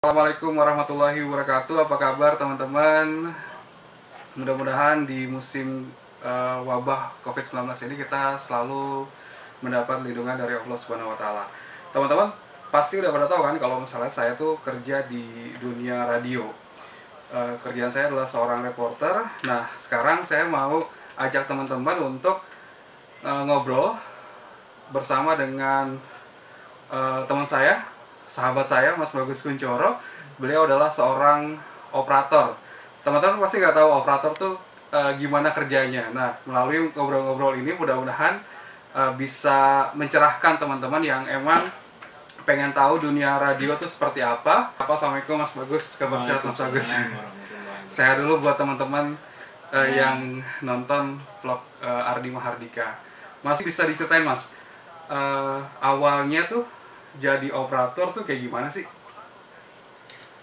Assalamualaikum warahmatullahi wabarakatuh. Apa kabar teman-teman? Mudah-mudahan di musim wabah COVID-19 ini kita selalu mendapat lindungan dari Allah Subhanahu wa taala. Teman-teman pasti udah pada tahu kan kalau misalnya saya tuh kerja di dunia radio. Kerjaan saya adalah seorang reporter. Nah, sekarang saya mau ajak teman-teman untuk ngobrol bersama dengan teman saya, sahabat saya, Mas Bagus Kuncoro. Beliau adalah seorang operator. Teman-teman pasti nggak tahu operator tuh gimana kerjanya. Nah, melalui ngobrol-ngobrol ini mudah-mudahan bisa mencerahkan teman-teman yang emang pengen tahu dunia radio tuh seperti apa. Assalamualaikum Mas Bagus, kabar sehat Mas Bagus? Saya dulu buat teman-teman yang nonton vlog Ardi Mahardika. Mas bisa diceritain Mas, awalnya tuh jadi operator tuh kayak gimana sih?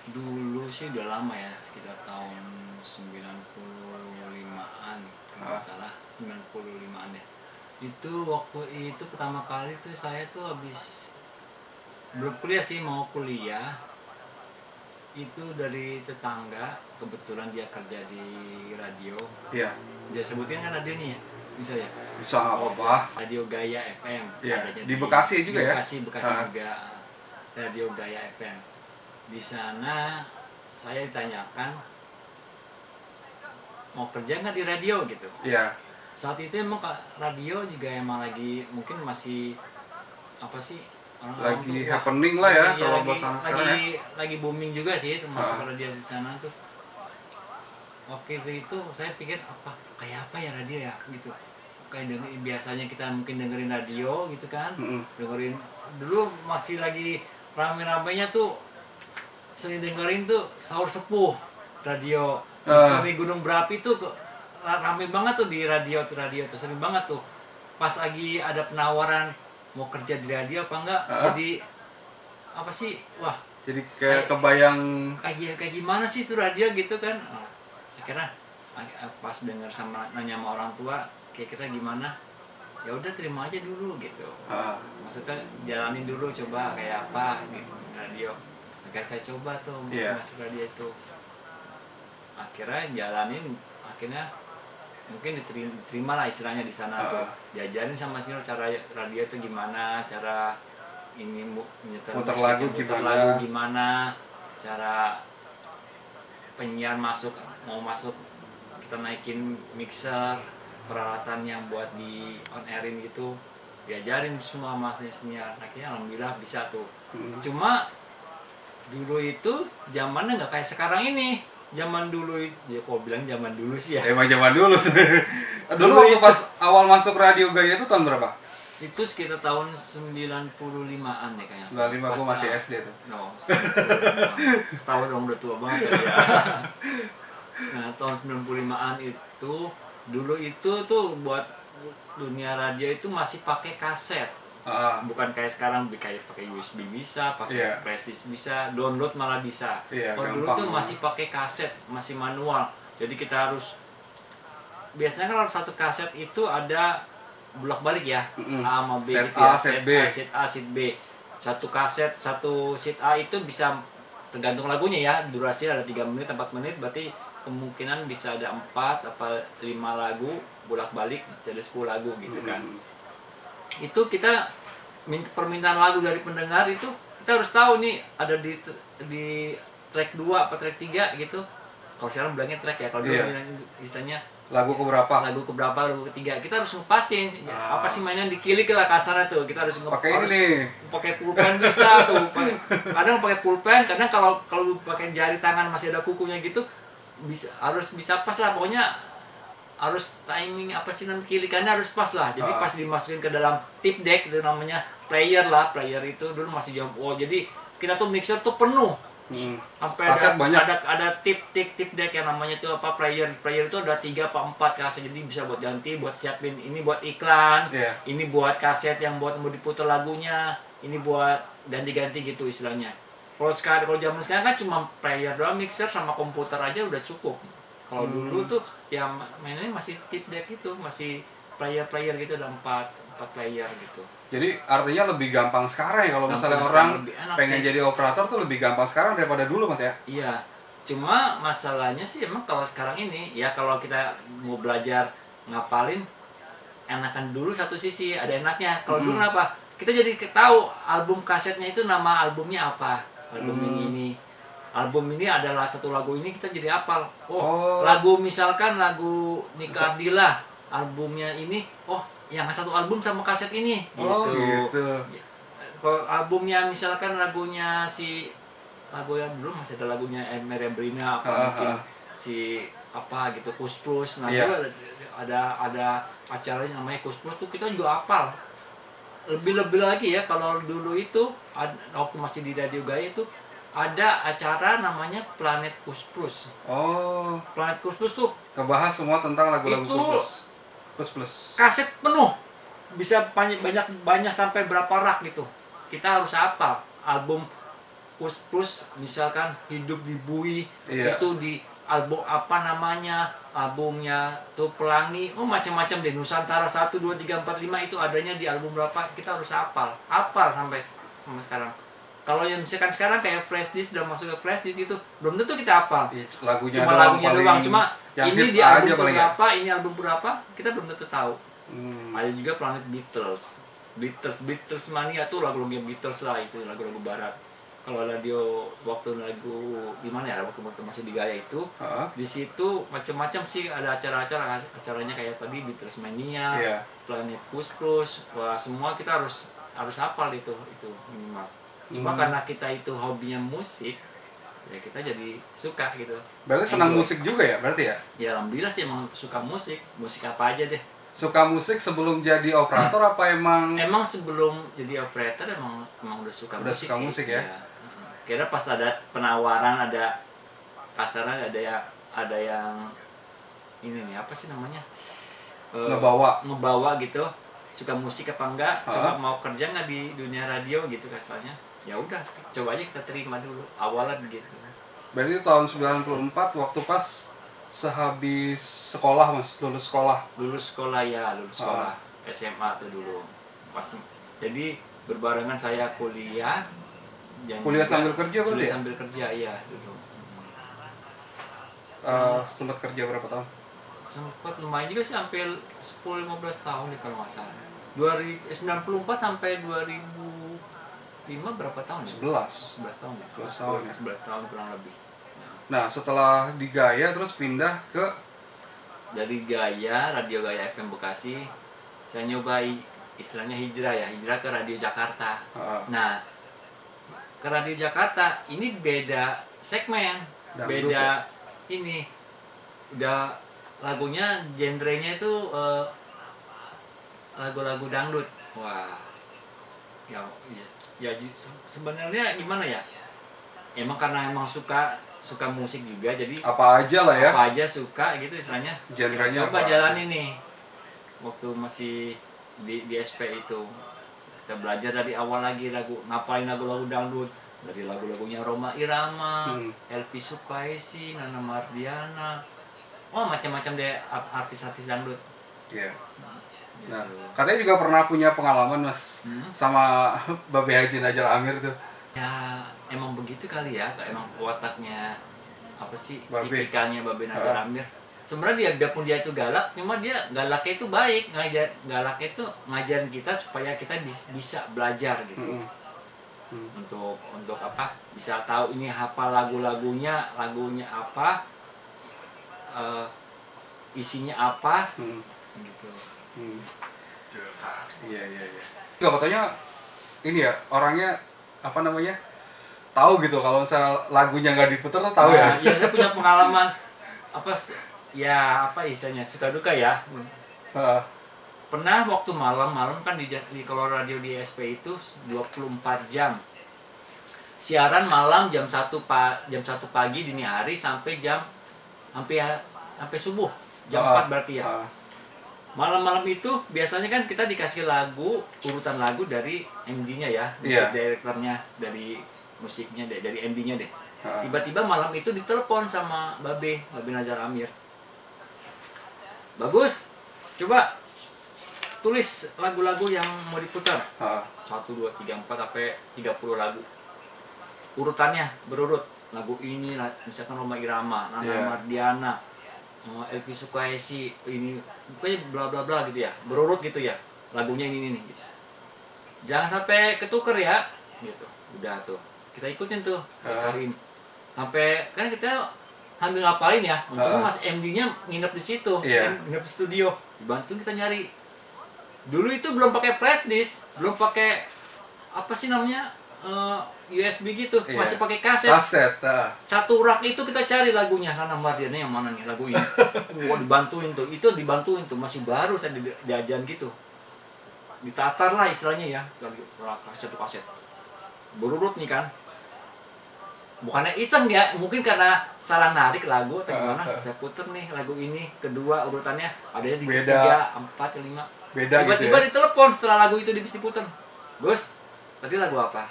Dulu sih udah lama ya, sekitar tahun 95-an kalau nggak salah, 95-an ya. Itu waktu itu pertama kali tuh saya tuh habis belum kuliah sih, mau kuliah. Itu dari tetangga, kebetulan dia kerja di radio. Iya. Dia sebutin kan radionya ya? Bisa ya? Bisa apa? Radio Gaya FM. Iya. Di Bekasi juga ya? Bekasi juga. Radio Gaya FM. Di sana saya ditanyakan mau kerja nggak di radio gitu. Iya. Saat itu emang radio juga emang lagi mungkin masih apa sih, Lagi happening lah ya kalau bahasa sekarang ya. Lagi booming juga sih termasuk radio di sana tuh. Waktu itu saya pikir kayak apa ya radio ya gitu. Kayak biasanya kita mungkin dengerin radio gitu kan. Dengerin dulu masih lagi rame-ramenya tuh, sering dengerin tuh Sahur Sepuh radio. Misteri Gunung Berapi tuh rame banget tuh di radio tuh sering banget tuh. Pas lagi ada penawaran mau kerja di radio apa enggak, jadi apa sih, wah jadi kayak kebayang kayak gimana sih itu radio gitu kan. Akhirnya pas dengar nanya sama orang tua kira-kira gimana, ya udah terima aja dulu gitu. Maksudnya jalanin dulu coba kayak apa gitu radio. Akhirnya saya coba tuh masuk radio itu. Akhirnya jalanin, akhirnya mungkin diterima lah istilahnya di sana tuh. Diajarin sama senior cara radio itu gimana, cara ini muter lagu gimana, cara penyiar mau masuk kita naikin mixer, peralatan yang buat di on airin gitu, diajarin semua sama senior. Akhirnya alhamdulillah bisa tuh. Cuma dulu itu zamannya nggak kayak sekarang ini. Zaman dulu ya, kok bilang zaman dulu sih ya. Emang zaman dulu sih. Dulu waktu pas awal masuk radio Gaya itu tahun berapa? Itu sekitar tahun 95-an ya kayaknya. 95 aku masih SD tuh. No, tahu dong udah tua banget ya. Nah, tahun 95-an itu dulu itu tuh buat dunia radio itu masih pakai kaset. Bukan kayak sekarang kayak pakai USB bisa, pakai flash bisa, download malah bisa. Kalau dulu tuh masih pakai kaset, masih manual. Jadi kita harus biasanya kan satu kaset itu ada bolak-balik ya. A sama B gitu ya. Set A, set B. Satu kaset, satu set A itu bisa tergantung lagunya ya. Durasi ada 3 menit, 4 menit, berarti kemungkinan bisa ada 4 apa 5 lagu bolak-balik, jadi 10 lagu gitu kan. Itu kita permintaan lagu dari pendengar itu kita harus tahu nih ada di track 2 apa track 3 gitu. Kalau sekarang bilangnya track ya, kalau dulu istilahnya lagu keberapa, lagu ketiga. Kita harus ngepasin apa sih mainan dikilik lah kasarnya tuh. Kita harus pakai pulpen bisa tuh. Kadang pakai pulpen, kadang kalau pakai jari tangan masih ada kukunya gitu harus bisa pas lah, pokoknya harus timing apa sih namanya, kilikannya harus pas lah. Jadi pas dimasukin ke dalam tip deck itu namanya player itu dulu masih jam. Jadi kita tuh mixer tuh penuh. Sampai ada tip deck yang namanya tuh apa player itu ada 3 apa 4 kaset, jadi bisa buat ganti, buat siapin ini buat iklan, ini buat kaset yang buat mau diputar lagunya, ini buat ganti-ganti gitu istilahnya. Kalau zaman sekarang kan cuma player doang, mixer sama komputer aja udah cukup. Kalau dulu tuh ya mainnya masih tip deck itu, masih player gitu, ada 4 player gitu. Jadi artinya lebih gampang sekarang ya kalau misalnya Gampang orang sekarang, lebih enak pengen sih. jadi operator tuh lebih gampang sekarang daripada dulu Mas ya? Iya, cuma masalahnya sih emang kalau sekarang ini ya kalau kita mau belajar ngapalin enakan dulu satu sisi, ada enaknya. Kalau dulu Mm-mm. kenapa? Kita jadi tahu album kasetnya itu nama albumnya apa. Album Hmm. ini. Album ini adalah satu lagu ini kita jadi hafal. Oh, Oh, lagu misalkan lagu Nika bisa. Ardila, albumnya ini, oh yang satu album sama kaset ini Oh gitu. gitu. Kalau albumnya misalkan lagunya si lagu yang dulu masih ada lagunya Merebrina apa Ah, mungkin ah. si apa gitu Kus Plus. Nah Iya. dulu ada acaranya namanya Kus Plus tuh kita juga hafal. Lebih-lebih lagi ya kalau dulu itu waktu masih di Radio Gaya itu ada acara namanya Planet Kus Plus. Oh, Planet Kus Plus tuh kebahas semua tentang lagu-lagu itu Kus Plus. kaset penuh, bisa banyak banyak banyak sampai berapa rak gitu. Kita harus hafal album Kus Plus, misalkan Hidup di Bui, Iya. itu di album apa namanya, albumnya tuh Pelangi, oh macam-macam deh, Nusantara 1 2 3 4 5 itu adanya di album berapa, kita harus hafal sampai sekarang. Kalau yang misalkan sekarang kayak flash disk, udah masuk ke flash disk itu belum tentu kita hafal, Iya, lagunya cuma doang lagunya paling doang, cuma yang ini hits di aja album paling ya. berapa, ini album berapa, kita belum tentu tahu. Hmm. Ada juga Planet Beatles mania tuh lagu-lagu Beatles lah, itu lagu-lagu barat. Kalau radio waktu lagu di mana ya, waktu masih di Gaya itu, Ah, di situ macam-macam sih, ada acaranya kayak tadi Beatles mania, iya. Planet Plus, wah semua kita harus hafal itu minimal. Cuma karena kita itu hobinya musik, ya kita jadi suka gitu. Berarti senang Enjoy. musik juga ya, berarti ya? Ya alhamdulillah sih emang suka musik apa aja deh. Suka musik sebelum jadi operator apa emang? Emang sebelum jadi operator emang udah suka Udah musik suka sih. musik ya? Iya. Kira pas ada penawaran, ada kasarnya ada yang ini nih apa sih namanya, ngebawa gitu, suka musik apa enggak, coba mau kerja nggak di dunia radio gitu kasarnya, ya udah coba aja kita terima dulu awalan gitu. Berarti tahun 94 waktu pas sehabis sekolah Mas, lulus sekolah. Lulus sekolah SMA tuh dulu pas, jadi berbarengan saya kuliah dan Kuliah juga sambil kerja berarti ya? sambil kerja iya dulu. Sempat kerja berapa tahun? Sempat lumayan juga sih, hampir 10-15 tahun nih kalau nggak salah. 94 sampai 2005 berapa tahun ya? 11. 11 tahun ya? 11 tahun ya? 11 tahun kurang lebih. Nah, setelah di Gaya terus pindah ke Dari Gaya, Radio Gaya FM Bekasi, saya nyobai istilahnya hijrah ke Radio Jakarta. Nah, ke Radio Jakarta ini beda segmen, Dangdut beda ini, udah lagunya genrenya itu lagu-lagu dangdut. Wah, ya, sebenarnya gimana ya? Emang karena emang suka musik juga, jadi apa aja lah ya? apa aja suka gitu istilahnya. Genrenya Coba apa jalanin nih. Waktu masih di SP itu kita belajar dari awal lagi, ngapalin lagu-lagu dangdut, dari lagu-lagunya Rhoma Irama, Elvi Sukaisi, Nana Mardiana, oh macam-macam deh artis-artis dangdut. Iya. Gitu. Nah, katanya juga pernah punya pengalaman Mas sama Babe Haji Najar Amir tuh. Ya emang begitu kali ya, emang wataknya apa sih, Babe. tipikalnya Babe Najar Amir. Sebenarnya biarpun dia itu galak, cuma dia galaknya itu baik, galaknya itu ngajarin kita supaya kita bisa belajar gitu. Untuk apa, bisa tahu ini hafal lagunya apa, isinya apa gitu. Iya. Enggak, katanya ini ya, orangnya apa namanya, tahu gitu kalau misalnya lagunya nggak diputar tuh tahu ya. Iya, dia punya pengalaman apa istilahnya, suka duka ya. Pernah waktu malam kan di kalau radio di SP itu 24 jam siaran malam, jam 1 pagi dini hari sampai sampai subuh jam 4 berarti ya. Malam-malam itu biasanya kan kita dikasih urutan lagu dari MD-nya ya, musik directornya, dari musiknya deh, dari MD-nya deh. Tiba-tiba malam itu ditelepon sama Babe Najar Amir. Bagus, coba tulis lagu-lagu yang mau diputar. Ah. 1, 2, 3, 4 sampai 30 lagu. Urutannya berurut. Lagu ini misalkan Rhoma Irama, Nana Yeah. Mardiana, Elvi Sukaesi, ini pokoknya bla bla bla gitu ya. Berurut gitu ya. Lagunya ini nih gitu. Jangan sampai ketuker ya gitu. Udah tuh. Kita ikutin tuh, kita cariin. Sampai kan kita hampir ngapalin ya. Untungnya Mas MD-nya nginep di situ, Yeah. nginep di studio. Dibantu kita nyari. Dulu itu belum pakai flash disk, belum pakai apa sih namanya USB gitu, Iya. masih pakai kaset. Kaset. Satu rak itu kita cari lagunya. Nana Mardiana yang mana nih lagu ini? Wah, dibantuin tuh, itu dibantuin tuh, masih baru saya diajan gitu. Ditatar lah istilahnya ya, rak satu kaset. Berurut nih kan. Bukannya iseng ya, mungkin karena salah narik lagu atau gimana. Saya puter nih lagu ini, kedua urutannya adanya di Beda. 3, 4, 5. Beda gitu Tiba-tiba ya. ditelepon setelah lagu itu habis diputer. Gus, tadi lagu apa?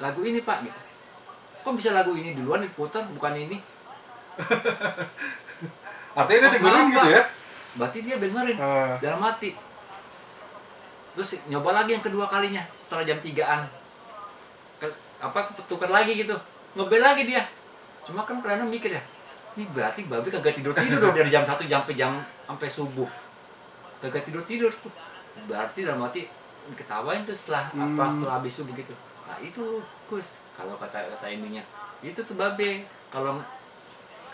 Lagu ini Pak. Gitu. Kok bisa lagu ini duluan diputar, bukan ini? Artinya dia dengerin maaf, gitu Pak. ya? Berarti dia dengerin dalam hati. Terus nyoba lagi yang kedua kalinya setelah jam 3-an. Tukar lagi gitu. Ngebel lagi dia. Cuma kan kadang mikir ya, ini berarti babi kagak tidur-tidur dong dari jam 1 sampai subuh. Kagak tidur-tidur tuh. Berarti dalam hati diketawain tuh setelah habis subuh gitu. Nah itu Gus, kalau kata ininya itu tuh babe kalau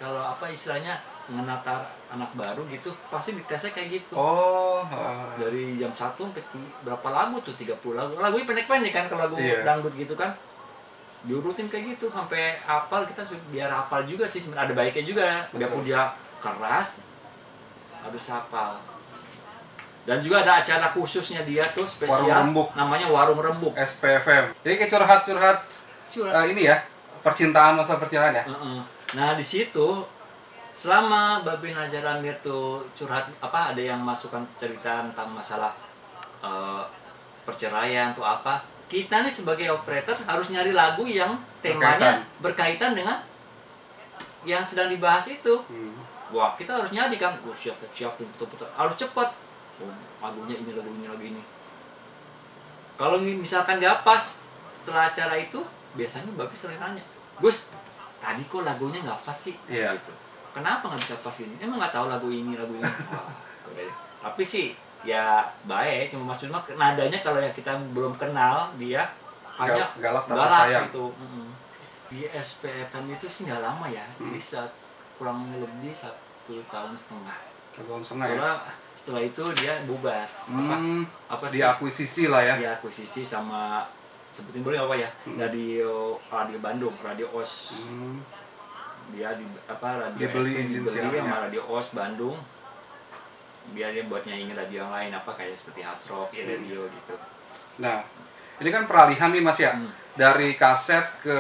apa istilahnya menatar anak baru gitu pasti ditesnya kayak gitu. Dari jam 1 sampai berapa lagu tuh, 30 lagu. Lagunya pendek-pendek kan, kalau lagu dangdut gitu kan diurutin kayak gitu sampai hafal. Kita biar hafal juga sih sebenarnya, ada baiknya juga. Biarpun dia keras harus hafal. Dan juga ada acara khususnya dia tuh spesial, namanya Warung Rembuk. SPFM. Jadi kayak curhat-curhat ini ya, percintaan, masa percintaan ya. Nah di situ selama Babe Najar Amir tuh curhat apa, ada yang masukkan cerita tentang masalah perceraian atau apa, kita nih sebagai operator harus nyari lagu yang temanya berkaitan dengan yang sedang dibahas itu. Wah kita harus nyari kan, siap betul-betul harus cepat. Lagunya ini, lagu ini. Kalau misalkan nggak pas setelah acara itu, biasanya Babe sering nanya, Gus, tadi kok lagunya nggak pas sih? Iya. Gitu. Kenapa nggak bisa pas gini? Emang nggak tahu lagu ini. Wah, tapi sih ya baik, cuma maksudnya nadanya kalau ya kita belum kenal dia, hanya galak sayang gitu. Di SPFM itu sih nggak lama ya, jadi kurang lebih 1,5 tahun. Soalnya setelah itu dia bubar. Apa sih? Diakuisisi lah ya. Diakuisisi sama, sebutin boleh apa ya? Radio Bandung, Radio OS. Dia dibeli sama Radio OS Bandung. Dia buat nyanyiin radio yang lain, apa kayak seperti Hard Rock, radio gitu. Nah, ini kan peralihan nih Mas ya, dari kaset ke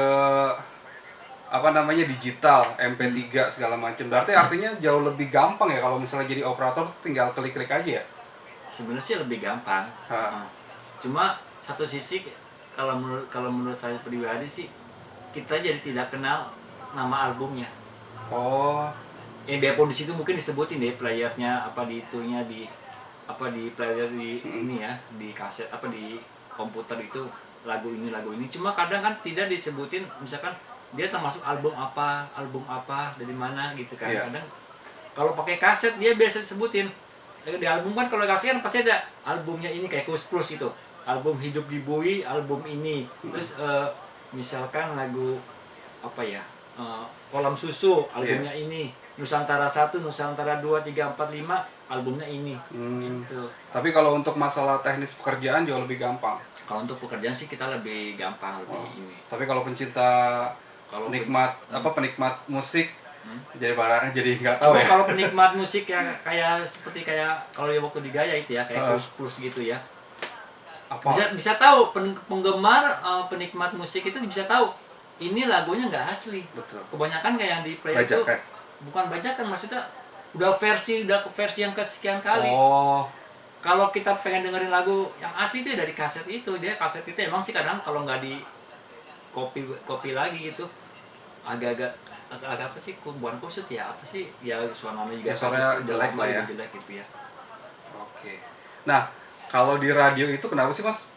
apa namanya digital, MP3 segala macam. Berarti artinya jauh lebih gampang ya kalau misalnya jadi operator tinggal klik-klik aja ya. Sebenarnya sih lebih gampang. Cuma satu sisi kalau menurut saya pribadi sih, kita jadi tidak kenal nama albumnya. Biarpun di situ mungkin disebutin deh playernya apa di itunya di player di ini ya, di kaset apa di komputer itu lagu ini. Cuma kadang kan tidak disebutin, misalkan dia termasuk album apa dari mana gitu kan. Kadang kalau pakai kaset dia biasa disebutin. Di album kan kalau kaset kan pasti ada albumnya ini, kayak Kus Plus itu. Album Hidup di Bui, album ini. Terus misalkan lagu apa ya? Kolam Susu, albumnya ini. Nusantara 1, Nusantara 2, 3, 4, 5, albumnya ini. Gitu. Tapi kalau untuk masalah teknis pekerjaan jauh lebih gampang. Kalau untuk pekerjaan sih kita lebih gampang, lebih ini. Tapi kalau pencinta penikmat musik jadi nggak tahu ya. Kalau penikmat musik ya kayak kalau dia waktu di Gaya itu ya, kayak plus gitu ya. Bisa tahu penggemar penikmat musik itu bisa tahu ini lagunya nggak asli. Betul. Kebanyakan kayak yang di play itu bukan bajakan, maksudnya udah versi yang kesekian kali. Kalau kita pengen dengerin lagu yang asli itu dari kaset itu, kaset itu emang sih kadang kalau nggak di copy lagi gitu agak apa sih, bukan kusut ya, apa sih ya, suaranya juga suaranya jelek lah ya. Jelek gitu ya. Oke. Nah, kalau di radio itu kenapa sih Mas?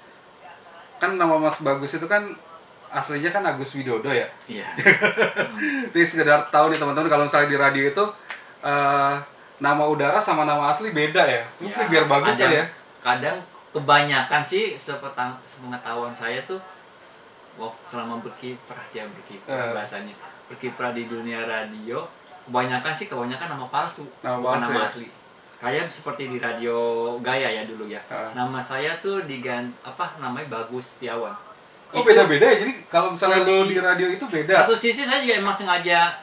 Kan nama Mas Bagus itu kan aslinya kan Agus Widodo ya. Iya. Ini sekedar tahu nih teman-teman, kalau misalnya di radio itu eh, nama udara sama nama asli beda ya. Mungkin biar bagus kadang, kali ya. kadang kebanyakan sih sepengetahuan saya tuh waktu selama berkiprah bahasanya berkiprah di dunia radio, kebanyakan nama palsu, bukan nama ya? asli. Kayak seperti di radio Gaya ya dulu ya. Nama saya tuh namanya Bagus Setiawan. Oh, beda-beda ya. Jadi kalau misalnya lo di radio itu beda. Satu sisi saya juga emang sengaja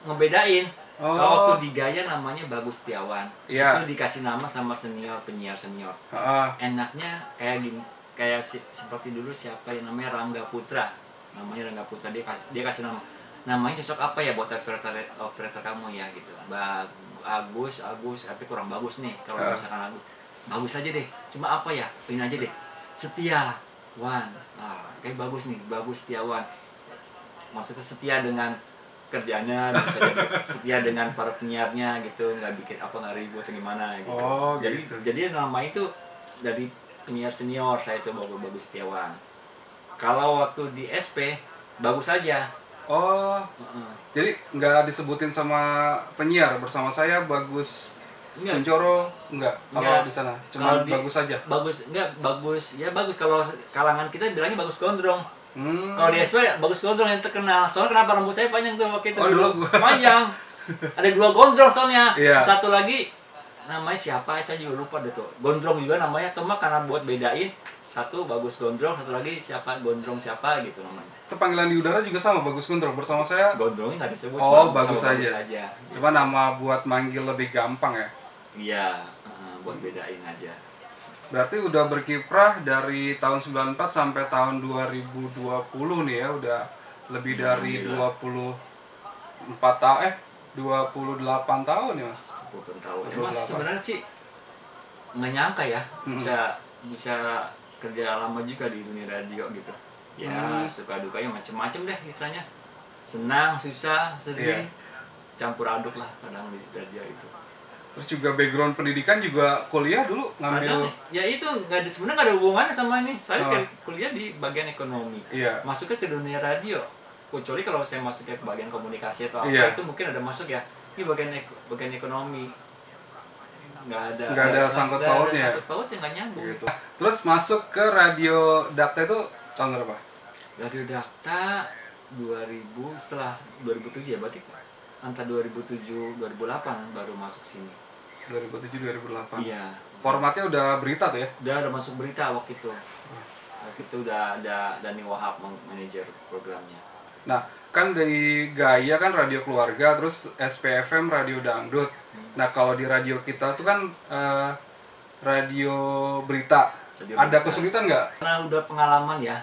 ngebedain. Kalau waktu di Gaya namanya Bagus Setiawan. Itu dikasih nama sama penyiar senior. Enaknya kayak gini, seperti dulu siapa yang namanya Rangga Putra. Namanya Rangga Putra, dia kasih namanya cocok apa ya buat operator kamu ya gitu. Agus, tapi kurang bagus nih kalau misalkan Agus. Bagus aja deh. Cuma apa ya? Ini aja deh. Setiawan. Kayak bagus nih, Bagus Setiawan. Maksudnya setia dengan kerjanya, setia dengan para penyiarnya gitu, nggak bikin nggak ribut atau gimana gitu. Jadi nama itu dari penyiar senior saya itu Bagus Setiawan. Kalau waktu di SP Bagus aja. Jadi nggak disebutin sama penyiar, bersama saya Bagus Kuncoro enggak kalau di sana, cuma Bagus aja. Bagus kalau kalangan kita bilangnya Bagus Gondrong. Kalau di SP Bagus Gondrong yang terkenal. Soalnya kenapa rambut saya panjang tuh waktu itu? Dulu panjang. Ada 2 gondrong soalnya. Satu lagi namanya siapa saya juga lupa deh tuh. Gondrong juga namanya, cuma karena buat bedain, satu Bagus Gondrong, satu lagi siapa Gondrong siapa gitu namanya. Itu panggilan di udara juga sama Bagus Gondrong, bersama saya Gondrongnya nggak disebut. Bagus aja. Cuma nama buat manggil lebih gampang ya. Iya, buat bedain aja. Berarti udah berkiprah dari tahun 94 sampai tahun 2020 nih ya, udah lebih dari 28 tahun ya Mas. 28 tahun. Mas sebenarnya sih nggak nyangka ya bisa kerja lama juga di dunia radio gitu. Ya suka dukanya macem-macem deh istilahnya. Senang, susah, sedih, campur aduk lah kadang di radio itu. Terus juga background pendidikan juga kuliah dulu ngambil. Ya itu sebenarnya nggak ada hubungannya sama ini. Saya kuliah di bagian ekonomi. Masuknya ke dunia radio. Kecuali kalau saya masuknya ke bagian komunikasi atau apa itu mungkin ada masuk ya. Ini bagian ekonomi. Nggak ada sangkut pautnya. Sangkut pautnya nggak nyambung. Gitu. Terus masuk ke radio Dakta itu tahun berapa? Radio Dakta 2000 setelah 2007 ya, berarti antara 2007 2008 baru masuk sini. 2007-2008. Iya. Formatnya udah berita tuh ya? Udah masuk berita waktu itu. Waktu itu udah ada Dani Wahab manajer programnya. Nah, kan dari Gaya kan radio keluarga, terus SPFM radio dangdut. Nah, kalau di radio kita tuh kan radio berita. Ada kesulitan nggak? Karena udah pengalaman ya.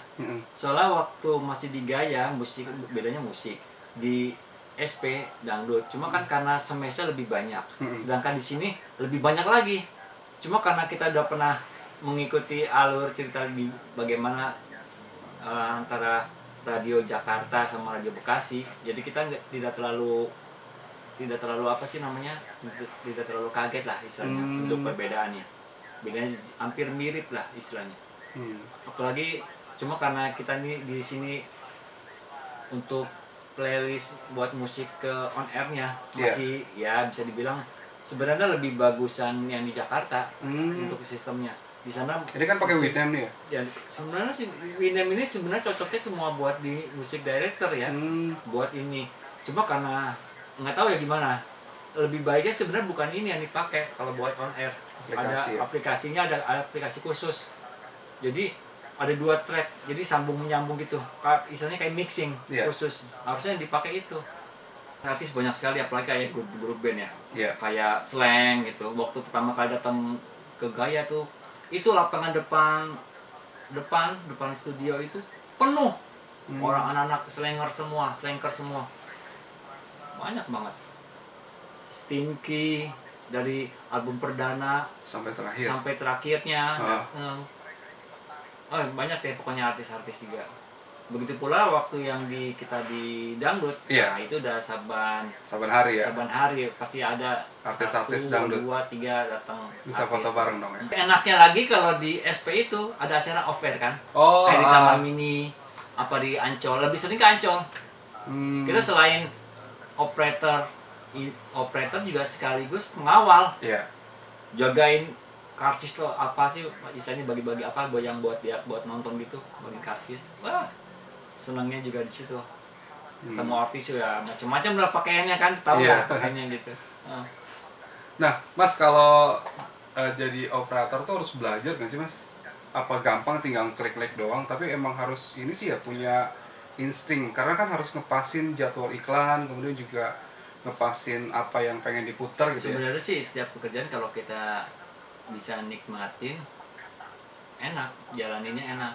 Soalnya waktu masih di Gaya, bedanya musik. Di SP dangdut, cuma kan karena semesnya lebih banyak, sedangkan di sini lebih banyak lagi. Cuma karena kita udah pernah mengikuti alur cerita di bagaimana antara radio Jakarta sama radio Bekasi, jadi kita tidak terlalu apa sih namanya, tidak terlalu kaget lah istilahnya untuk perbedaannya. Bedanya hampir mirip lah istilahnya. Apalagi cuma karena kita nih di sini untuk playlist buat musik ke on airnya masih ya bisa dibilang sebenarnya lebih bagusan yang di Jakarta untuk sistemnya. Di sana ini kan pakai Winamp nih ya? Ya sebenarnya sih Winamp ini sebenarnya cocoknya semua buat di musik director ya, buat ini. Cuma karena nggak tahu ya gimana, lebih baiknya sebenarnya bukan ini yang dipakai kalau buat on air. Aplikasinya ada aplikasi khusus. Jadi ada 2 track, jadi sambung menyambung gitu. Istilahnya kayak mixing khusus. Harusnya yang dipakai itu. Artis banyak sekali, apalagi kayak grup band ya. Kayak Slang gitu. Waktu pertama kali datang ke Gaya tuh, itu lapangan depan studio itu penuh. Orang anak-anak slanker semua. Banyak banget. Stinky dari album perdana sampai terakhirnya. Banyak deh pokoknya artis-artis juga Begitu pula waktu yang kita di dangdut, Iya. nah itu udah saban Hari ya. saban hari pasti ada Artis-artis 1, dangdut 2, 3 datang. bisa foto bareng dong ya. Enaknya lagi kalau di SP itu ada acara off-air kan, Oh, kayak di Taman Mini, apa di Ancol, lebih sering ke Ancol. Kita selain operator juga sekaligus pengawal, Iya. jagain karcis lo apa sih istilahnya, bagi-bagi apa buat buat nonton gitu, bagi karcis. Wah, senangnya juga di situ. Ketemu artis ya macam-macam lah pakaiannya kan, tahu Iya. lah pakaiannya gitu. Nah, Mas, kalau jadi operator tuh harus belajar nggak sih, Mas? Apa gampang tinggal klik-klik doang, tapi emang harus ini sih ya, punya insting, karena kan harus ngepasin jadwal iklan, kemudian juga ngepasin apa yang pengen diputar gitu ya. Sebenarnya sih setiap pekerjaan kalau kita bisa nikmatin, enak, jalaninnya enak.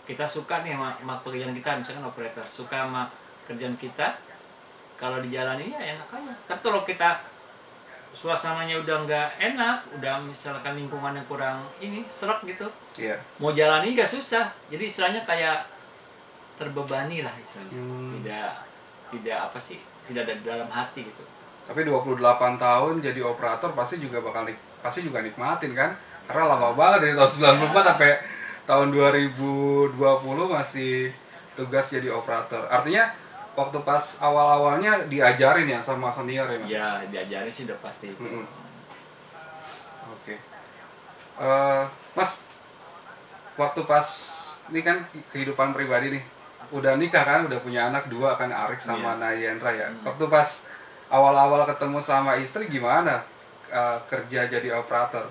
Kita suka nih sama pekerjaan kita, misalkan operator, suka sama kerjaan kita, kalau dijalaninnya enak aja. Tapi kalau kita suasananya udah nggak enak, udah misalkan lingkungannya kurang seret gitu, Iya. mau jalani nggak susah. Jadi istilahnya kayak terbebani lah istilahnya. Tidak apa sih, tidak ada dalam hati gitu. Tapi 28 tahun jadi operator pasti juga nikmatin kan? Karena lama banget dari tahun 94 sampai tahun 2020 masih tugas jadi operator. Artinya waktu pas awal-awalnya diajarin ya sama senior ya, Mas? Ya, diajarin sih udah pasti itu. Oke. Mas, waktu pas ini kan kehidupan pribadi nih, udah nikah kan, udah punya anak 2 kan, Arik sama Nayendra ya. Waktu pas awal-awal ketemu sama istri gimana kerja jadi operator?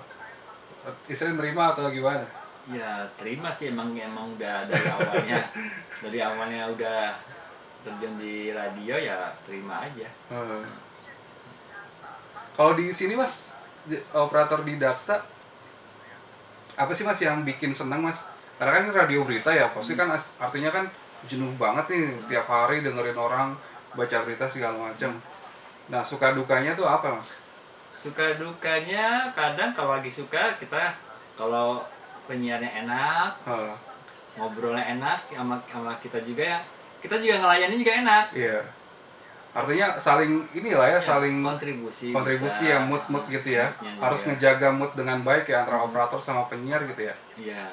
Istri nerima atau gimana? Ya terima sih, emang udah dari awalnya udah terjun di radio, ya terima aja. Kalau di sini, Mas, operator didakta, apa sih, Mas, yang bikin senang, Mas? Karena kan ini radio berita ya, pasti kan artinya kan jenuh banget nih tiap hari dengerin orang baca berita segala macam. Nah, suka dukanya tuh apa, Mas? Suka dukanya kadang kalau lagi suka kita, kalau penyiarnya enak, ngobrolnya enak sama kita juga ya, kita juga ngelayanin juga enak. Iya. Artinya saling inilah ya, saling kontribusi ya, mood gitu ya. Harus ngejaga mood dengan baik ya antara operator sama penyiar gitu ya. Iya.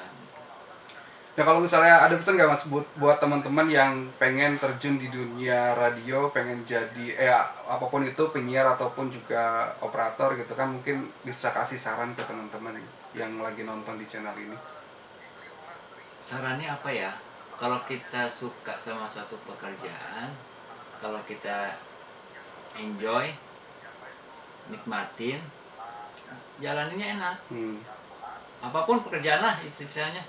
Nah, kalau misalnya ada pesan nggak, Mas, buat teman-teman yang pengen terjun di dunia radio, pengen jadi apapun itu, penyiar ataupun juga operator gitu kan, mungkin bisa kasih saran ke teman-teman yang lagi nonton di channel ini. Sarannya apa ya? Kalau kita suka sama suatu pekerjaan, kalau kita enjoy, nikmatin, jalaninnya enak. Apapun pekerjaan lah istilahnya.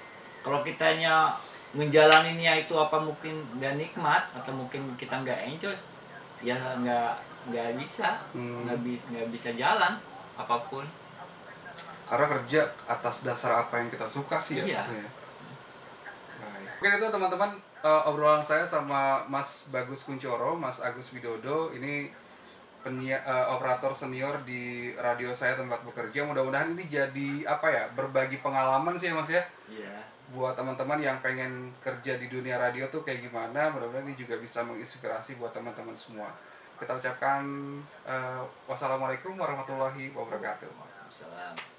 Kalau kitanya ngejalaninnya itu apa mungkin nggak nikmat atau mungkin kita nggak enjoy, ya nggak bisa jalan apapun. Karena kerja atas dasar apa yang kita suka sih ya. Sebenarnya. Mungkin itu teman-teman obrolan saya sama Mas Bagus Kuncoro, Mas Agus Widodo. Ini operator senior di radio saya tempat bekerja. Mudah-mudahan ini jadi berbagi pengalaman sih ya, Mas ya. Iya. Buat teman-teman yang pengen kerja di dunia radio tuh kayak gimana, mudah-mudahan ini juga bisa menginspirasi buat teman-teman semua. Kita ucapkan wassalamualaikum warahmatullahi wabarakatuh. Waalaikumsalam.